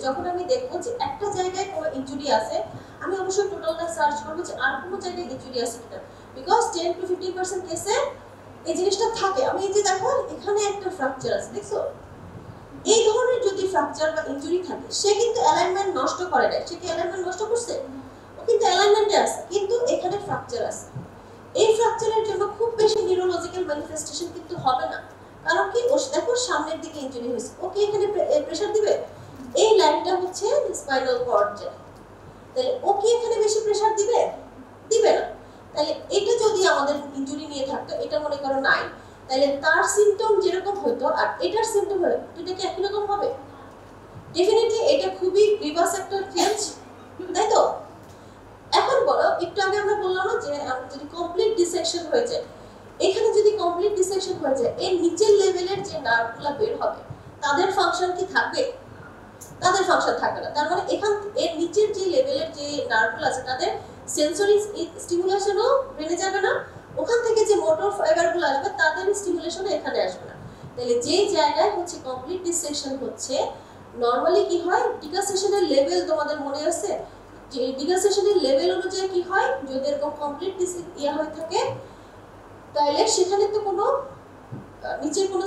যখন আমি দেখবো যে একটা জায়গায় কোনো ইনজুরি আছে, আমি অবশ্যই টোটালটা সার্চ করবো যে আর কোনো জায়গায় ইনজুরি আছে কিনা, বিকজ 10 to 15% কেসে এই জিনিসটা থাকে। আমি এই যে দেখো এখানে একটা ফ্র্যাকচার আছে, দেখছো? এই ধরনের যদি ফ্র্যাকচার বা ইনজুরি থাকে, সে কিন্তু অ্যালাইনমেন্ট নষ্ট করে না। সে কি অ্যালাইনমেন্ট নষ্ট করছে? ও কিন্তু অ্যালাইনমেন্টে আছে, কিন্তু এখানে ফ্র্যাকচার আছে। এই ফ্র্যাকচারের জন্য খুব বেশি নিউরোলজিক্যাল ম্যানিফেস্টেশন কিন্তু হবে না। কারণ কি, ও দেখো সামনের দিকে ইনজুরি হয়েছে, ওকে এখানে প্রেসার দিবে? এই লাইনটা হচ্ছে স্পাইনাল কর্ড যায়, তাহলে ও কি এখানে বেশি প্রেসার দিবে? দিবে না। তাহলে এটা যদি আমাদের ইনজুরি নিয়ে থাকতো, এটা মনে করো নাই, তাহলে তার সিম্পটম যেরকম হতো আর এটার সিম্পটম হবে, দুটো কি একই রকম হবে? ডেফিনেটলি এটা খুবই গ্রিভাস একটা চেঞ্জ, তাই তো? এখন বলো, একটু আগে আমরা বললাম না যে যদি কমপ্লিট ডিসেকশন হয়ে যায়, এখানে যদি কমপ্লিট ডিসেকশন হয়ে যায়, এর নিচের লেভেলের যে নার্ভগুলো বের হবে তাদের ফাংশন কি থাকবে? তাদের ফাংশন থাকবে না। তার মানে এখান এর নিচের যে লেভেলের যে নার্ভগুলো আছে তাদের সেন্সরি স্টিমুলেশনও বেড়ে যাবে না, ওখান থেকে যে মোটর ফাইবারগুলো আসবে তাদের স্টিমুলেশনও এখানে আসবে না। তাহলে যে জায়গায় হচ্ছে কমপ্লিট ডিসেকশন হচ্ছে, নরমালি কি হয়, ডিকাসেশনের লেভেল তোমাদের মনে আছে? যে ডিকাসেশনের লেভেল অনুযায়ী কি হয়, যদি এরকম কমপ্লিট হয়ে থাকে, তাহলে সেখানে তো কোনো নিচের কোনো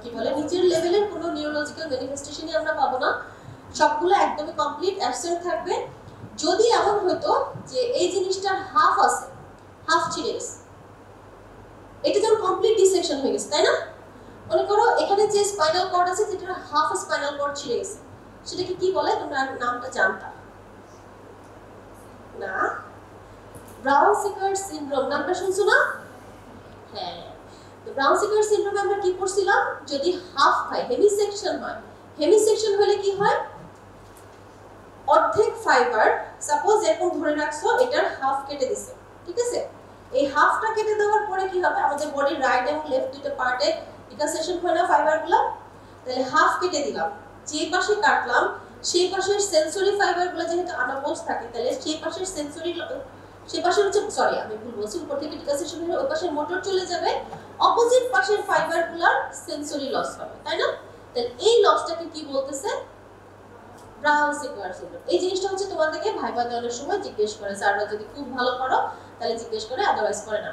কি বলে নিচের লেভেলের কোনো নিউরোলজিক্যাল ম্যানিফেস্টেশনই আমরা পাবো না, সবগুলো একদমই কমপ্লিট অ্যাবসেন্ট থাকবে। যদি এমন হতো যে এই জিনিসটার হাফ আছে, হাফ ছিঁড়ে গেছে, এটা যেমন কমপ্লিট ডিসেকশন হয়ে গেছে, তাই না? মনে করো এখানে যে স্পাইনাল কর্ড আছে, যেটা হাফ স্পাইনাল কর্ড ছিঁড়ে গেছে, সেটাকে কি বলে? তোমরা নামটা জানতা না? ব্রাউন-সিকার সিনড্রোম, নামটা শুনছো না? হ্যাঁ, তো ব্রাউন-সিকার সিনড্রোমে আমরা কি করছিলাম, যদি হাফ হয়, হেমিসেকশন হয়, হেমিসেকশন হলে কি হয়, অর্ধেক ফাইবার, সাপোজ এরকম ধরে রাখছো, এটার হাফ কেটে দিছে, ঠিক আছে? এই হাফটা কেটে দেওয়ার পরে কি হবে, আমাদের বডির রাইট এবং লেফট দুটো পার্টে ডিকাসেশন হয় না ফাইবারগুলো, তাহলে হাফ কেটে দিলাম, যে পাশে কাটলাম সেই পাশের সেন্সরি ফাইবারগুলো যেহেতু আনাপোজ থাকে, তাহলে সেই পাশের সেন্সরি, সেই পাশে হচ্ছে, সরি আমি ভুল বলছি, উপর থেকে ডিকাসেশন হলে ওই পাশের মোটর চলে যাবে, অপোজিট পাশের ফাইবারগুলোর সেন্সরি লস হবে, তাই না? তাহলে এই লসটাকে কি বলতেছে? Brown-seeker syndrome. এই জিনিসটা হচ্ছে তোমাদেরকে ভাইবা দেওয়ার সময় জিজ্ঞেস করে, স্যাররা যদি খুব ভালো করো তাহলে জিজ্ঞেস করে, আদারওয়াইজ করে না।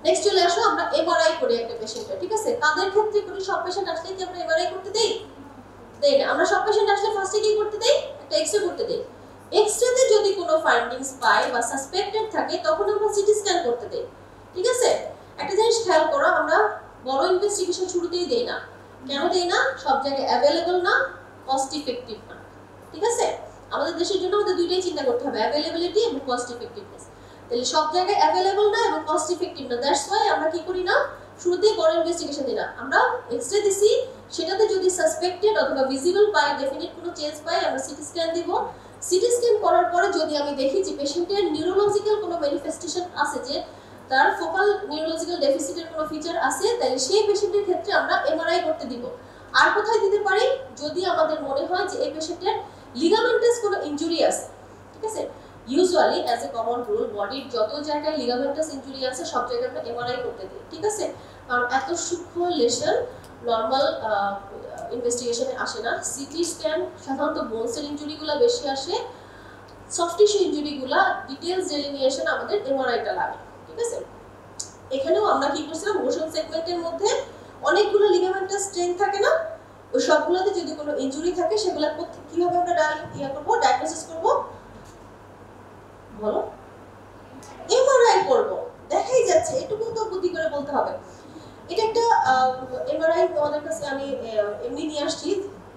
নেক্সট চলে আসো, আমরা এমআরআই করি একটা পেশেন্টের, ঠিক আছে? তাদের ক্ষেত্রে করি, সব পেশেন্ট আসলে কি আমরা এমআরআই করতে দেই? দেই না। আমরা সব পেশেন্ট আসলে ফার্স্টে কি করতে দেই? একটা এক্সরে করতে দেই। এক্সরেতে যদি কোনো ফাইন্ডিংস পাই বা সাসপেক্টেড থাকে, তখন আমরা সিটি স্ক্যান করতে দেই, ঠিক আছে? একটা জিনিস খেয়াল করো, আমরা বড় ইনভেস্টিগেশন শুরুতেই দেই না। কেন দেই না? সব জায়গায় অ্যাভেলেবল না, কস্ট ইফেক্টিভ না, ঠিক আছে? আমাদের দেশের জন্য আমাদের দুইটাই চিন্তা করতে হবে, অ্যাভেলেবিলিটি এবং কস্ট ইফেক্টিভনেস। তাহলে সব জায়গায় অ্যাভেলেবল না এবং কস্ট ইফেক্টিভ না, দ্যাটস ওয়াই আমরা কি করি না, শুরুতেই বড় ইনভেস্টিগেশন দিই না। আমরা এক্সরে দিছি, সেটাতে যদি সাসপেক্টেড অথবা ভিজিবল পাই, ডেফিনিট কোনো চেঞ্জ পাই, আমরা সিটি স্ক্যান দিব। সিটি স্ক্যান করার পরে যদি আমি দেখি যে পেশেন্টের নিউরোলজিক্যাল কোনো ম্যানিফেস্টেশন আছে, যে তার ফোকাল নিউরোলজিক্যাল ডেফিসিটের কোনো ফিচার আছে, তাহলে সেই পেশেন্টের ক্ষেত্রে আমরা এমআরআই করতে দিব। আর কোথায় দিতে পারি, যদি আমাদের মনে হয় যে এই পেশেন্টের লিগামেন্টাস কোনো ইনজুরি আছে, ঠিক আছে? Usually as a common rule, বডির যত জায়গায় লিগামেন্টাস ইনজুরি আছে সব জায়গায় আমরা এমআরআই করতে দিই, ঠিক আছে? কারণ এত সূক্ষ্ম লেশন নর্মাল ইনভেস্টিগেশনে আসে না। সিটি স্ক্যান সাধারণত বোনসের ইনজুরিগুলো বেশি আসে, সফট টিস্যু ইনজুরিগুলো ডিটেইলস ডেলিনিয়েশন আমাদের এমআরআইটা লাগে, ঠিক আছে? এখানেও আমরা কি করছিলাম, মোশন সেগমেন্টের মধ্যে অনেকগুলো লিগামেন্টাস স্ট্রেন থাকে না, ওই সবগুলোতে যদি কোনো ইনজুরি থাকে, সেগুলো কিভাবে আমরা ডায়াগনোসিস করব? বলো, এমআরআই করব। দেখাই যাচ্ছে, এটুকু তো বুদ্ধি করে বলতে হবে। এটা একটা এমআরআই তোমাদের কাছে আমি এমনি নিয়ে আসছি,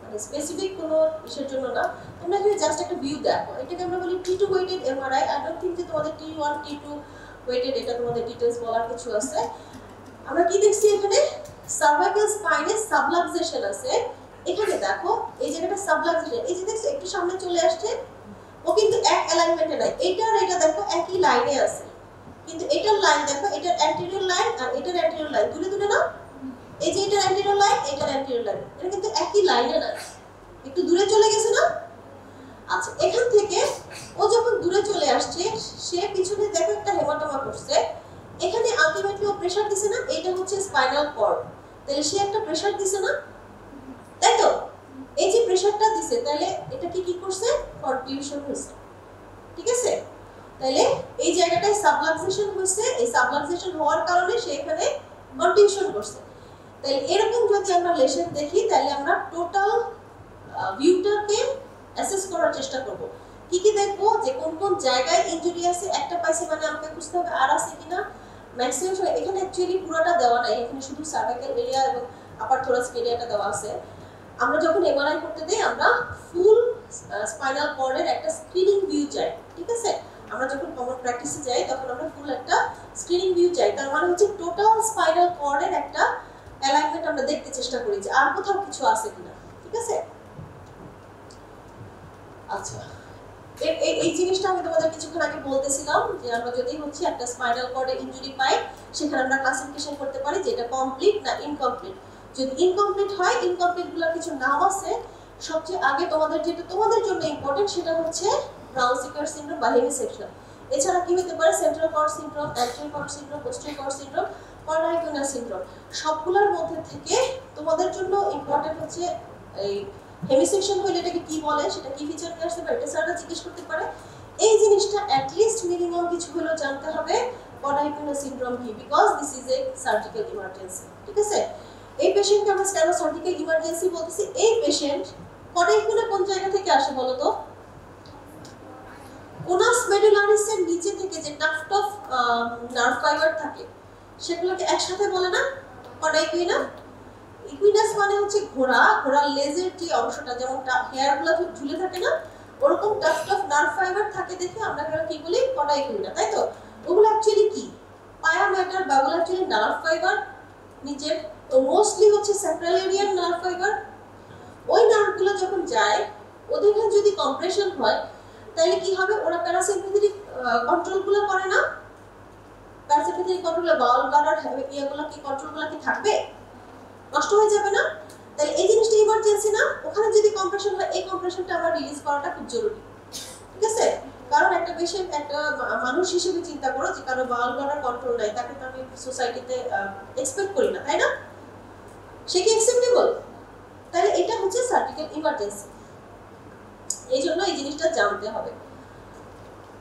মানে স্পেসিফিক কোনো ইসের জন্য না। তোমরা এখানে জাস্ট একটা ভিউ দেখো, এটাকে আমরা বলি T2 weighted MRI. I don't think যে তোমাদের T1 T2 ওয়েটেড এটা তোমাদের ডিটেইলস বলার কিছু আছে। আমরা কি দেখছি এখানে, সার্ভাইকাল স্পাইনে সাবলাক্সেশন আছে। এখানে দেখো এই জায়গাটা সাবলাক্সেশন, এই যে দেখছো একটু সামনে চলে আসছে, ও কিন্তু এক অ্যালাইনমেন্টে নাই, এইটা আর এটা দেখো একই লাইনে আছে, কিন্তু এটার লাইন দেখো, এটার অ্যান্টেরিয়র লাইন আর এটার অ্যান্টেরিয়র লাইন দূরে দূরে না, এই যে এটার অ্যান্টেরিয়র লাইন, এটার অ্যান্টেরিয়র লাইন, এটা কিন্তু একই লাইনে না, একটু দূরে চলে গেছে না? আচ্ছা, এখান থেকে ও যখন দূরে চলে আসছে, সে পিছনে দেখো একটা হেমাটোমা করছে, এখানে আলটিমেটলি ও প্রেসার দিছে না, এটা হচ্ছে স্পাইনাল কর্ড, তাহলে সে একটা প্রেসার দিছে না, তাই তো? এই যে প্রেসার প্রেসারটা দিছে তাহলে এটা কি করছে কন্টিউশন হয়েছে ঠিক আছে তাহলে এই জায়গাটায় সাবলাক্সেশন হয়েছে এই সাবলাক্সেশন হওয়ার কারণে সে এখানে কন্টিউশন করছে তাহলে এরকম যদি আমরা লেশন দেখি তাহলে আমরা টোটাল ভিউটাকে অ্যাসেস করার চেষ্টা করব কি দেখবো যে কোন কোন জায়গায় ইনজুরি আছে একটা পাইছে মানে আমাকে বুঝতে হবে আর আছে কিনা ম্যাক্সিমাম এখানে অ্যাকচুয়ালি পুরোটা দেওয়া নাই এখানে শুধু সার্ভাইকাল এরিয়া এবং আপার থোরাসিক এরিয়াটা দেওয়া আছে আমরা যখন এমআরআই করতে দেই আমরা ফুল স্পাইনাল কর্ডের একটা স্ক্রিনিং ভিউ চাই ঠিক আছে আমরা যখন কমন প্র্যাকটিসে যাই তখন আমরা ফুল একটা স্ক্রিনিং ভিউ চাই তার মানে হচ্ছে টোটাল স্পাইনাল কর্ডের একটা অ্যালাইনমেন্ট আমরা দেখতে চেষ্টা করি যে আর কোথাও কিছু আছে কিনা ঠিক আছে আচ্ছা এই জিনিসটা আমি তোমাদের কিছুক্ষণ আগে বলতেছিলাম যে আমরা যদি হচ্ছে একটা স্পাইনাল কর্ডে ইনজুরি পাই সেখানে আমরা ক্লাসিফিকেশন করতে পারি যে এটা কমপ্লিট না ইনকমপ্লিট যদি ইনকমপ্লিট হয় ইনকমপ্লিট গুলোর কিছু নাম আছে সবচেয়ে আগে তোমাদের যেটা তোমাদের জন্য ইম্পর্টেন্ট সেটা হচ্ছে ব্রাউন-সিকার সিনড্রোম বা হেমিসেকশন এছাড়া কি হতে পারে central cord syndrome anterior cord syndrome posterior cord syndrome cauda equina syndrome সবগুলোর মধ্যে থেকে তোমাদের জন্য ইম্পর্টেন্ট হচ্ছে এই হেমিসেকশন হলে এটাকে কি বলে সেটা কি ফিচার নিয়ে আসতে পারে এটা স্যাররা জিজ্ঞেস করতে পারে এই জিনিসটা অ্যাট লিস্ট মিনিমাম কিছু হলেও জানতে হবে কর্নাইকুইনাস সিনড্রোম কি because this is a surgical emergency ঠিক আছে এই পেশেন্টকে আমরা কেন সার্জিক্যাল ইমার্জেন্সি বলতেছি এই পেশেন্ট কর্নাইকুইনা কোন জায়গা থেকে আসে বলো তো কোনাস মেডুলারিসের নিচে থেকে যে টাফট অফ নার্ভ ফাইবার থাকে সেগুলোকে একসাথে বলে না কর্নাইকুইনা ইকুইনাস মানে হচ্ছে ঘোড়ার লেজের যে অংশটা যেমন হেয়ারগুলো ঝুলে থাকে না ওরকম টাফট অফ নার্ভ ফাইবার থাকে দেখে আমরা কি বলি কর্নাইকুইনা তাই তো ওগুলো অ্যাকচুয়ালি কি পায়া ম্যাটার বা ওগুলো অ্যাকচুয়ালি নার্ভ ফাইবার নিচের তো মোস্টলি হচ্ছে স্যাক্রাল এরিয়ার নার্ভ ফাইবার ওই নার্ভগুলো যখন যায় ওদের যদি কম্প্রেশন হয় তাহলে কি হবে ওরা প্যারাসিম্প্যাথেটিক কন্ট্রোলগুলো করে না প্যারাসিম্প্যাথেটিক কন্ট্রোলে বাউল ব্লাডার ইয়েগুলো কি কন্ট্রোলগুলো কি থাকবে নষ্ট হয়ে যাবে না তাহলে এই জিনিসটা ইমার্জেন্সি না ওখানে যদি কম্প্রেশন হয় এই কম্প্রেশনটা আমরা রিলিজ করাটা খুব জরুরি ঠিক আছে কারণ একটা পেশেন্ট একটা মানুষ হিসেবে চিন্তা করো যে কারো বাউল ব্লাডার কন্ট্রোল নাই তাকে তো আমি সোসাইটিতে এক্সপেক্ট করি না তাই না সে কি অ্যাকসেপ্টেবল তাহলে এটা হচ্ছে সার্জিক্যাল ইমার্জেন্সি এই জন্য এই জিনিসটা জানতে হবে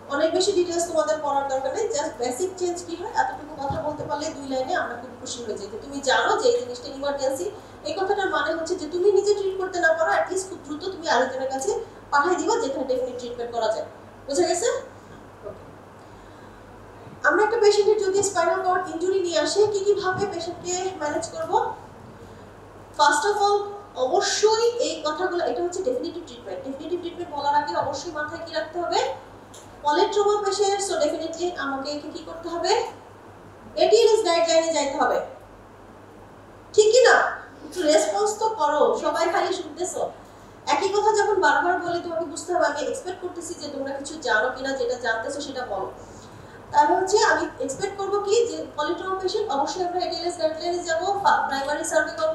অনেক বেশি ডিটেইলস তোমাদের পড়ার দরকার নেই জাস্ট বেসিক চেঞ্জ কি হয় এতটুকু কথা বলতে পারলে দুই লাইনে আমরা খুব খুশি হয়ে যাই তুমি জানো যে এই জিনিসটা ইমার্জেন্সি এই কথাটার মানে হচ্ছে যে তুমি নিজে ট্রিট করতে না পারো অ্যাট লিস্ট খুব দ্রুত তুমি আরেকজনের কাছে পাঠিয়ে দিবা যেখানে ডেফিনিট ট্রিটমেন্ট করা যায় বুঝা গেছে আমরা একটা পেশেন্টের যদি স্পাইনাল কর্ড ইনজুরি নিয়ে আসে কি ভাবে পেশেন্টকে ম্যানেজ করব ফার্স্ট অফ অল অবশ্যই এই কথাগুলো এটা হচ্ছে ডেফিনিটিভ ট্রিটমেন্ট বলার আগে অবশ্যই মাথায় কি রাখতে হবে পলিট্রমা পেশেন্ট সো ডেফিনেটলি আমাকে কি করতে হবে এটিএলএস গাইডলাইনে যাইতে হবে ঠিক কি না একটু রেসপন্স তো করো সবাই খালি শুনতেছো একই কথা যখন বারবার বলি তোমাকে বুঝতে হবে আমি এক্সপেক্ট করতেছি যে তোমরা কিছু জানো কিনা যেটা জানতেছো সেটা বলো তাহলে হচ্ছে আমি এক্সপেক্ট করব কি যে পলিট্রমা পেশেন্ট অবশ্যই আমরা এটিএলএস গাইডলাইনে যাব প্রাইমারি সার্ভিক্যাল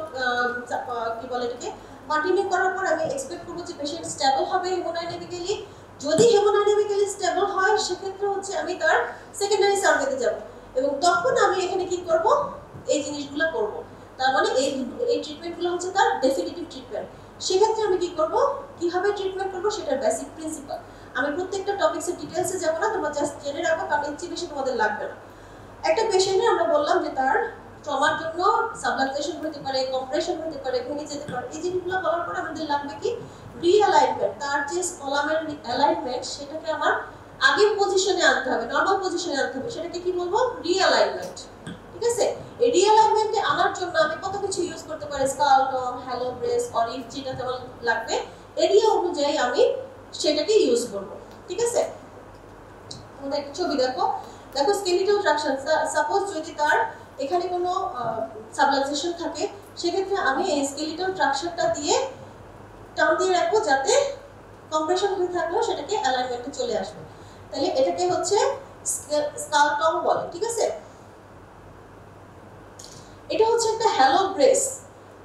কি বলে এটাকে কন্টিনিউ করার পর আমি এক্সপেক্ট করব যে পেশেন্ট স্টেবল হবে হেমোডাইনামিক্যালি যদি হেমোডাইনামিক্যালি স্টেবল হয় সেক্ষেত্রে হচ্ছে আমি তার সেকেন্ডারি সার্ভেতে যাব এবং তখন আমি এখানে কি করব এই জিনিসগুলো করব তার মানে এই ট্রিটমেন্টগুলো হচ্ছে তার ডেফিনিটিভ ট্রিটমেন্ট সেক্ষেত্রে আমি কি করব কিভাবে ট্রিটমেন্ট করব সেটার বেসিক প্রিন্সিপাল আমি প্রত্যেকটা টপিকসের ডিটেইলসে যাব না তোমরা জাস্ট জেনে রাখো কারণ এর চেয়ে বেশি তোমাদের লাগবে না একটা পেশেন্টের আমরা বললাম যে তার ট্রমার জন্য সাবলাক্সেশন হতে পারে কম্প্রেশন হতে পারে ভেঙে যেতে পারে এই জিনিসগুলো বলার পর আমাদের লাগবে কি রিঅ্যালাইনমেন্ট তার যে কলামের অ্যালাইনমেন্ট সেটাকে আমার আগের পজিশনে আনতে হবে নরমাল পজিশনে আনতে হবে সেটাকে কি বলবো রিঅ্যালাইনমেন্ট ঠিক আছে এই রিঅ্যালাইনমেন্টে আনার জন্য আমি কত কিছু ইউজ করতে পারি স্কালটম হ্যালো ব্রেস অরিভ যেটা তোমার লাগবে এরিয়া অনুযায়ী আমি সেটাকে ইউজ করব ঠিক আছে তোমরা একটা ছবি দেখো স্কেলিটাল ট্রাকশন সাপোজ যদি তার এখানে কোনো সাবলাক্সেশন থাকে সেক্ষেত্রে আমি এই স্কেলিটাল ট্রাকশনটা দিয়ে টান দিয়ে রাখবো যাতে কম্প্রেশন হয়ে থাকলেও সেটাকে অ্যালাইনমেন্টে চলে আসবে তাহলে এটাকে হচ্ছে স্কালটম বলে ঠিক আছে এটা হচ্ছে একটা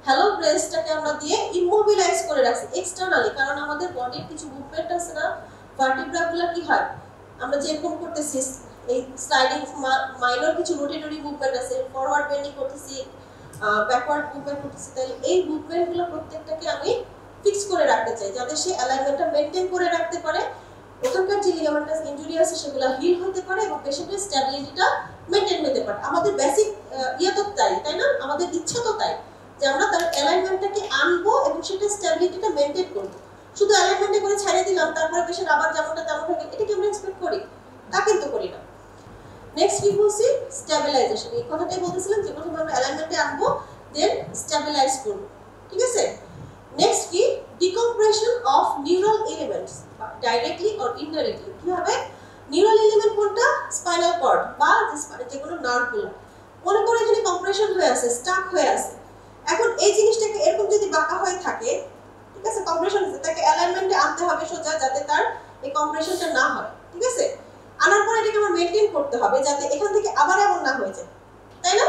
হ্যালো ব্রেসটাকে আমরা দিয়ে ইমোবিলাইজ করে রাখছি এক্সটারনালি কারণ আমাদের বডির কিছু মুভমেন্ট আছে না ভার্টিব্রাগুলো কি হয় আমরা যেরকম করতেছি এই স্লাইডিং মাইনর কিছু রোটেটরি মুভমেন্ট আছে ফরওয়ার্ড বেন্ডিং করতেছি ব্যাকওয়ার্ড মুভমেন্ট করতেছি তাহলে এই মুভমেন্টগুলো প্রত্যেকটাকে আমি ফিক্স করে রাখতে চাই, যাতে সে অ্যালাইনমেন্টটা মেইনটেইন করে রাখতে পারে, ওখানকার যে লিগামেন্টাস ইনজুরি আছে সেগুলো হিল হতে পারে এবং পেশেন্টের স্ট্যাবিলিটিটা মেইনটেইন হতে পারে। আমাদের বেসিক তো তাই না, আমাদের ইচ্ছা তো তাই যে আমরা তার অ্যালাইনমেন্টটাকে আনবো এবং সেটা স্ট্যাবিলিটিটা মেইনটেইন করবো। শুধু অ্যালাইনমেন্টে করে ছাড়িয়ে দিলাম, তারপরে পেশেন্ট আবার যেমনটা তেমন থাকে, এটা কি আমরা এক্সপেক্ট করি? তা কিন্তু করি না। নেক্সট কি বলছি? স্ট্যাবিলাইজেশন। এই কথাটাই বলতেছিলাম যে প্রথমে আমরা অ্যালাইনমেন্টে আনবো, দেন স্ট্যাবিলাইজ করবো, ঠিক আছে? নেক্সট কি? Decompression of neural elements, directly or indirectly. কি হবে? নিউরাল এলিমেন্ট কোনটা? স্পাইনাল কর্ড বা যে কোনো নার্ভগুলো। মনে করে এখানে কম্প্রেশন হয়ে আছে, স্টাক হয়ে আছে। এখন এই জিনিসটাকে এরকম যদি বাঁকা হয়ে থাকে, ঠিক আছে, কম্প্রেশন হচ্ছে, তাকে অ্যালাইনমেন্টে আনতে হবে সোজা, যাতে তার এই কম্প্রেশনটা না হয়, ঠিক আছে? আনার পরে এটাকে আমরা মেইনটেইন করতে হবে যাতে এখান থেকে আবার এমন না হয়ে যায়, তাই না?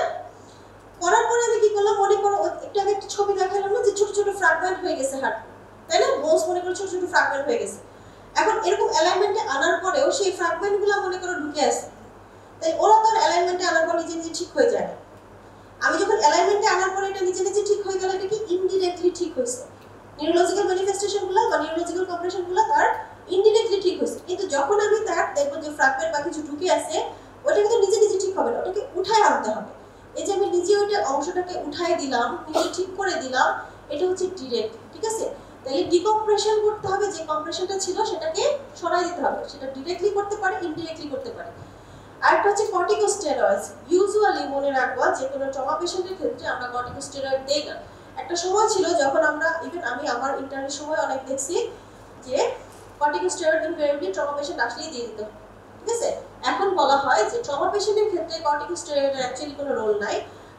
করার পরে আমি কি করলাম? মনে করো একটু আগে একটা ছবি দেখালাম না যে ছোট ছোট ফ্র্যাগমেন্ট হয়ে গেছে হার্ট, তাই না? বোনস মনে করো ছোট ছোট ফ্র্যাগমেন্ট হয়ে গেছে। এখন এরকম অ্যালাইনমেন্টে আনার পরেও সেই ফ্র্যাগমেন্টগুলো মনে করো ঢুকে আছে, তাই ওরা তো অ্যালাইনমেন্টে আনার পর নিজে নিজে ঠিক হয়ে যায় না। আমি যখন অ্যালাইনমেন্টে আনার পরে এটা নিজে নিজে ঠিক হয়ে গেল, এটা কি ইনডিরেক্টলি ঠিক হয়েছে। নিউরোলজিক্যাল ম্যানিফেস্টেশনগুলো বা নিউরোলজিক্যাল কম্প্রেশনগুলো তার ইনডিরেক্টলি ঠিক হয়েছে। কিন্তু যখন আমি তার দেখবো যে ফ্র্যাগমেন্ট বা কিছু ঢুকে আছে, ওটা কিন্তু নিজে নিজে ঠিক হবে না, ওটাকে উঠায় আনতে হবে। এই যে আমি নিজে ওইটা অংশটাকে উঠায় দিলাম, নিজে ঠিক করে দিলাম, এটা হচ্ছে ডিরেক্ট, ঠিক আছে? তাহলে ডিকম্প্রেশন করতে হবে, যে কম্প্রেশনটা ছিল সেটাকে সরাই দিতে হবে। সেটা ডিরেক্টলি করতে পারে, ইনডিরেক্টলি করতে পারে। আরেকটা হচ্ছে কর্টিকোস্টেরয়েডস। ইউজুয়ালি মনে রাখবা যে কোনো ট্রমা পেশেন্টের ক্ষেত্রে আমরা কর্টিকোস্টেরয়েড দেই না। একটা সময় ছিল যখন আমরা, ইভেন আমি আমার ইন্টার্নের সময় অনেক দেখছি যে কর্টিকোস্টেরয়েড ইনভেরিয়েবলি ট্রমা পেশেন্ট আসলেই দিয়ে দিত, ঠিক আছে? এখন বলা হয় যে ট্রমা পেশেন্টের ক্ষেত্রে কর্টিকোস্টেরয়েডের অ্যাকচুয়ালি কোনো রোল নাই।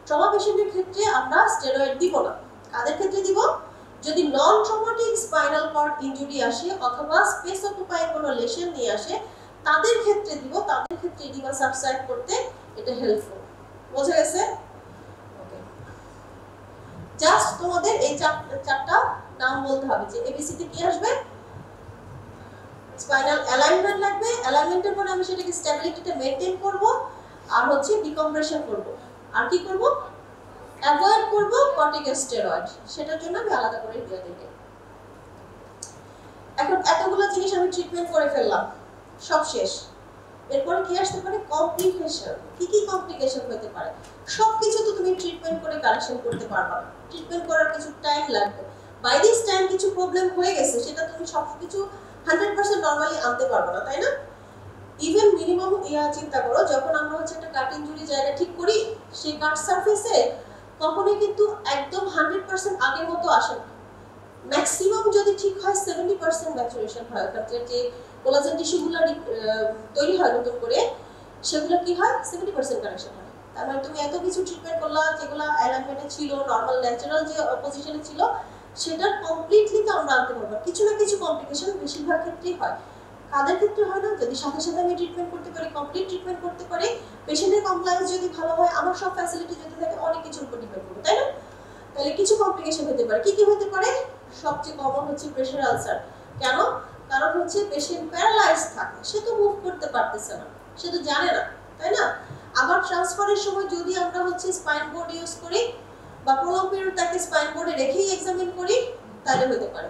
ট্রমা পেশেন্টের ক্ষেত্রে আমরা স্টেরয়েড দিব না। কাদের ক্ষেত্রে দিব? যদি নন ট্রমাটিক স্পাইনাল কর্ড ইনজুরি আসে অথবা স্পেস অকুপাইং কোনো লেশন নিয়ে আসে, তাদের ক্ষেত্রে দিব। তাদের ক্ষেত্রে এডিমা সাবসাইড করতে এটা হেল্পফুল। বোঝা গেছে? ওকে, জাস্ট তোমাদের এই চারটা নাম বলতে হবে যে এবিসি তে কি আসবে। স্পাইনাল অ্যালাইনমেন্ট লাগবে, অ্যালাইনমেন্টের পরে আমি সেটাকে স্ট্যাবিলিটিটা মেইনটেইন করব, আর হচ্ছে ডিকম্প্রেশন করব, আর কি করব? অ্যাভয়েড করব কর্টিকোস্টেরয়েড। সেটার জন্য আমি আলাদা করে দিয়ে দেব। এখন এতগুলো জিনিস আমি ট্রিটমেন্ট করে ফেললাম, সব শেষ। এরপরে কি আসতে পারে? কমপ্লিকেশন। কি কি কমপ্লিকেশন হতে পারে? সবকিছু তো তুমি ট্রিটমেন্ট করে কারেকশন করতে পারবা না, ট্রিটমেন্ট করার কিছু টাইম লাগবে। বাই দিস টাইম কিছু প্রবলেম হয়ে গেছে, সেটা তুমি সবকিছু 100% নরমালি আনতে পারবে না, তাই না? ইভেন মিনিমাম চিন্তা করো, যখন আমরা হচ্ছে একটা কাট ইনজুরি জায়গা ঠিক করি, সেই কাট সারফেসে কখনোই কিন্তু একদম 100% আগের মতো আসে না। ম্যাক্সিমাম যদি ঠিক হয় 70% ম্যাচুরেশন হয়। অর্থাৎ যে কোলাজেন টিস্যুগুলো তৈরি হয় নতুন করে, সেগুলো কি হয়? 70% কারেকশন হয়। তার মানে তুমি এত কিছু ট্রিটমেন্ট করলা, যেগুলো অ্যালাইনমেন্টে ছিল, নরমাল ন্যাচারাল যে পজিশনে ছিল, সেটার কমপ্লিটলি তো আমরা আনতে পারবো। কিছু না কিছু কমপ্লিকেশন বেশিরভাগ ক্ষেত্রেই হয়। কাদের ক্ষেত্রে হয় না? যদি সাথে সাথে আমি ট্রিটমেন্ট করতে পারি, কমপ্লিট ট্রিটমেন্ট করতে পারি, পেশেন্টের কমপ্লায়েন্স যদি ভালো হয়, আমার সব ফ্যাসিলিটি যদি থাকে, অনেক কিছুর উপর ডিপেন্ড করবে, তাই না? তাহলে কিছু কমপ্লিকেশন হতে পারে। কি কি হতে পারে? সবচেয়ে কমন হচ্ছে প্রেশার আলসার। কেন? কারণ হচ্ছে পেশেন্ট প্যারালাইজ থাকে, সে তো মুভ করতে পারতেছে না, সে তো জানে না, তাই না? আবার ট্রান্সফারের সময় যদি আমরা হচ্ছে স্পাইন বোর্ড ইউজ করি বা প্রলং পিরিয়ড তাকে স্পাইন বোর্ডে রেখেই এক্সামিন করি, তাহলে হতে পারে।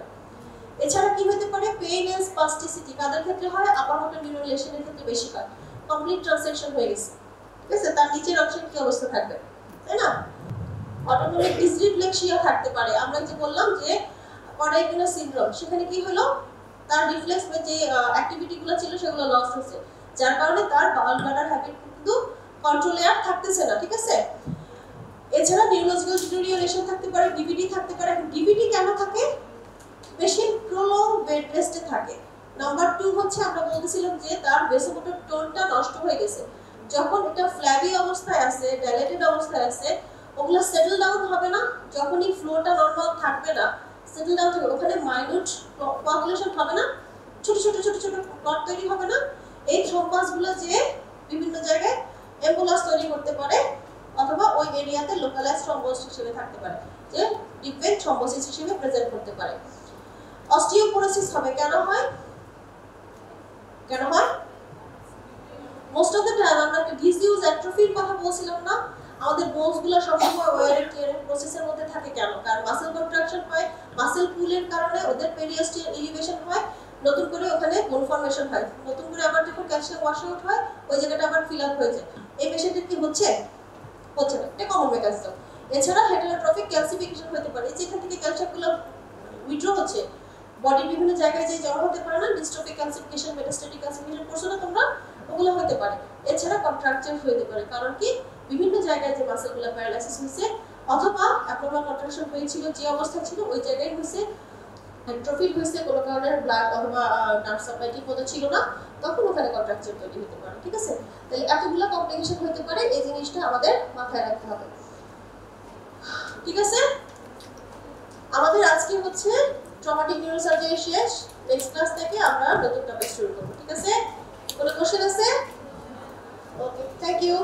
এছাড়া কি হতে পারে? Pain and spasticity. কাদের ক্ষেত্রে হয়? আপার মোটর নিউরন লেশনের ক্ষেত্রে বেশি হয়। কমপ্লিট ট্রান্সেকশন হয়ে গেছে, ঠিক আছে? তার নিচের অংশে কি অবস্থা থাকবে, তাই না? অটোনমিক ডিসরিফ্লেক্সিয়া থাকতে পারে। আমরা যে বললাম যে কর্ডাইকুলার সিনড্রোম, সেখানে কি হলো? তার রিফ্লেক্স বা যে অ্যাক্টিভিটিগুলো ছিল সেগুলো লস হচ্ছে, যার কারণে তার বাউল ব্লাডার হ্যাবিট কিন্তু কন্ট্রোলে আর থাকতেছে না, ঠিক আছে? এছাড়া নিউরোলজিক্যাল ডিটেরিওরেশন থাকতে পারে, ডিভিডি থাকতে পারে। ডিভিডি কেন থাকে? পেশেন্ট প্রলং বেড রেস্টে থাকে। নাম্বার 2 হচ্ছে আমরা বলতেছিলাম যে তার ভেসোমোটর টোনটা নষ্ট হয়ে গেছে। যখন এটা ফ্ল্যাবি অবস্থায় আছে, ডাইলেটেড অবস্থায় আছে, ওগুলো সেটেল ডাউন হবে না। যখনই ফ্লোটা নরমাল থাকবে না, সেটেল ডাউন হবে, ওখানে মাইনিউট কোয়াগুলেশন হবে না, ছোট ছোট ছোট ছোট ক্লট তৈরি হবে না। এই থ্রম্বাসগুলো যে বিভিন্ন জায়গায় এম্বুলাস তৈরি করতে পারে, অথবা ওই এরিয়াতে লোকালাইজ থ্রম্বোসিস হিসেবে থাকতে পারে, যে ডিপ ভেন থ্রম্বোসিস হিসেবে প্রেজেন্ট করতে পারে। অস্টিওপোরোসিস হবে। কেন হয়? কেন হয়? মোস্ট অফ দ্য টাইম আমরা একটা ডিসিউজ অ্যাট্রফির কথা বলছিলাম না, আমাদের বোনসগুলো সবসময় ওয়ার এন্ড টিয়ারিং প্রসেসের মধ্যে থাকে। কেন? কারণ মাসেল কন্ট্রাকশন হয়, মাসেল পুলের কারণে ওদের পেরিওস্টিয়াল এলিভেশন হয়, নতুন করে ওখানে বোন ফর্মেশন হয়, নতুন করে আবার যখন ক্যালসিয়াম ওয়াশ আউট হয় ওই জায়গাটা আবার ফিল আপ হয়ে যায়। এই পেশেন্টের কি হচ্ছে হচ্ছে না, এটা কমন মেকানিজম। এছাড়া হেটারোট্রফিক ক্যালসিফিকেশন হতে পারে, যেখান থেকে ক্যালসিয়ামগুলো উইথড্র হচ্ছে বডির বিভিন্ন জায়গায় যে জমা হতে পারে না, ডিস্ট্রফিক ক্যালসিফিকেশন, মেটাস্ট্যাটিক ক্যালসিফিকেশন করছো না তোমরা, ওগুলো হতে পারে। এছাড়া কন্ট্রাকচার হতে পারে, কারণ কি বিভিন্ন জায়গায় যে মাসলগুলো প্যারালাইসিস হয়েছে অথবা অ্যাবনর্মাল কন্ট্রাকশন হয়েছিল, যে অবস্থা ছিল ওই জায়গায় হয়েছে অ্যাট্রফি হয়েছে, কোনো কারণে ব্লাড অথবা নার্ভ সাপ্লাই ঠিক মতো ছিল না, তখন ওখানে কন্ট্রাকচার তৈরি হতে পারে। ঠিক আছে, তাহলে এতগুলো কমপ্লিকেশন হতে পারে, এই জিনিসটা আমাদের মাথায় রাখতে হবে। ঠিক আছে, আমাদের আজকে হচ্ছে ট্রমাটিক নিউরোসার্জারি শেষ। নেক্সট ক্লাস থেকে আমরা নতুন টপিক শুরু করব। ঠিক আছে, কোনো কোশ্চেন আছে? ওকে, থ্যাংক ইউ।